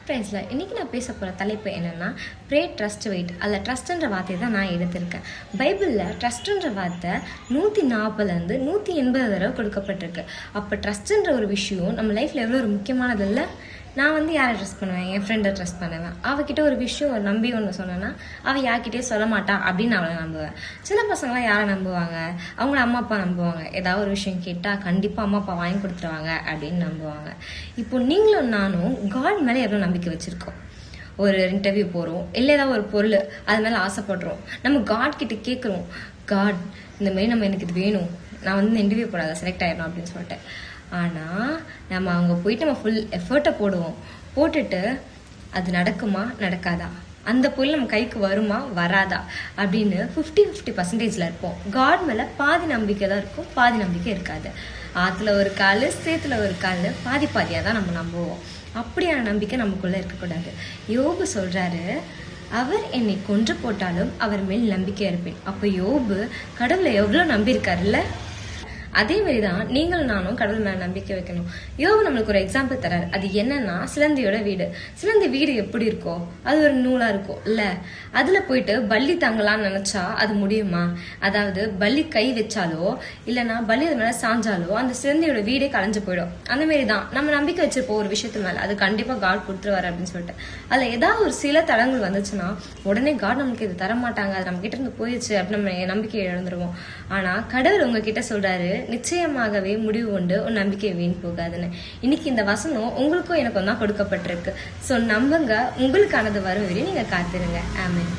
ஃப்ரெண்ட்ஸில் இன்றைக்கி நான் பேச போகிற தலைப்பு என்னென்னா ப்ரே ட்ரஸ்ட் வெயிட். அதில் ட்ரஸ்ட்டுன்ற வார்த்தையை தான் நான் எடுத்திருக்கேன். பைபிளில் ட்ரஸ்ட்டுன்ற வார்த்தை 140லேருந்து 180 தடவை கொடுக்கப்பட்டிருக்கு. அப்போ ட்ரஸ்ட்டுன்ற ஒரு விஷயம் நம்ம லைஃப்பில் எவ்வளோ ஒரு முக்கியமானது இல்லை. நான் யாரை ட்ரஸ்ட் பண்ணுவேன்? என் ஃப்ரெண்டை ட்ரஸ்ட் பண்ணுவேன். அவகிட்ட ஒரு விஷயம் ஒரு நம்பி ஒன்று சொன்னேன்னா அவள் யார்கிட்டே சொல்ல மாட்டா அப்படின்னு அவளை நம்புவேன். சில பசங்களாம் யாரை நம்புவாங்க? அவங்கள அம்மா அப்பா நம்புவாங்க. ஏதாவது ஒரு விஷயம் கேட்டால் கண்டிப்பாக அம்மா அப்பா வாங்கி கொடுத்துருவாங்க அப்படின்னு நம்புவாங்க. இப்போ நீங்களும் நானும் காட் மேலே எவ்வளோ நம்பிக்கை வச்சுருக்கோம்? ஒரு இன்டர்வியூ போகிறோம், இல்லை ஏதாவது ஒரு பொருள் அது மேலே ஆசைப்படுறோம். நம்ம காட் கிட்ட கேட்குறோம், காட் இந்தமாரி எனக்கு இது வேணும், நான் இந்த இன்டர்வியூ போடாத செலக்ட் ஆகிடணும் அப்படின்னு சொல்லிட்டு. ஆனால் நம்ம அங்கே போயிட்டு நம்ம ஃபுல் எஃபர்ட்டை போட்டுட்டு அது நடக்குமா நடக்காதா, அந்த பொருள் நம்ம கைக்கு வருமா வராதா அப்படின்னு 50-50% இருப்போம். காட் மேலே பாதி நம்பிக்கை தான் இருக்கும், பாதி நம்பிக்கை இருக்காது. ஆற்றுல ஒரு கால் சேத்துல ஒரு கால், பாதியாக தான் நம்ம நம்புவோம். அப்படியான நம்பிக்கை நமக்குள்ளே இருக்கக்கூடாது. யோபு சொல்கிறாரு, அவர் என்னை கொன்று போட்டாலும் அவர் மேல் நம்பிக்கை இருப்பேன். அப்போ யோபு கடவுளை எவ்வளோ நம்பியிருக்காருல்ல. அதே மாதிரி தான் நீங்களும் நானும் கடவுள் மேலே நம்பிக்கை வைக்கணும். யோபு நம்மளுக்கு ஒரு எக்ஸாம்பிள் தராரு. அது என்னன்னா சிலந்தியோட வீடு. சிலந்தி வீடு எப்படி இருக்கோ அது ஒரு நூலாக இருக்கும் இல்லை. அதில் போயிட்டு பல்லி தங்கலான்னு நினச்சா அது முடியுமா? அதாவது பல்லி கை வச்சாலோ இல்லைன்னா பல்லி அது மேலே சாஞ்சாலோ அந்த சிலந்தியோட வீடே கலைஞ்சு போயிடும். அந்த மாரி தான் நம்ம நம்பிக்கை வச்சிருப்போம் ஒரு விஷயத்து மேலே, அது கண்டிப்பாக காட் கொடுத்துருவாரு அப்படின்னு சொல்லிட்டு. அதில் ஏதாவது ஒரு சில தடங்கள் வந்துச்சுன்னா உடனே காட் நமக்கு இது தரமாட்டாங்க, அது நம்ம கிட்ட இருந்து போயிடுச்சு அப்படின்னு நம்ம நம்பிக்கையை இழந்துருவோம். ஆனால் கடவுள் உங்ககிட்ட சொல்றாரு, நிச்சயமாகவே முடிவு உண்டு, உன் நம்பிக்கை வீண் போகாதுன்னு. இன்னைக்கு இந்த வசனம் உங்களுக்கும் எனக்கும் தான் கொடுக்கப்பட்டிருக்கு. ஸோ நம்புங்க, உங்களுக்கானது வரும் வரை நீங்க காத்திருங்க. ஆமென்.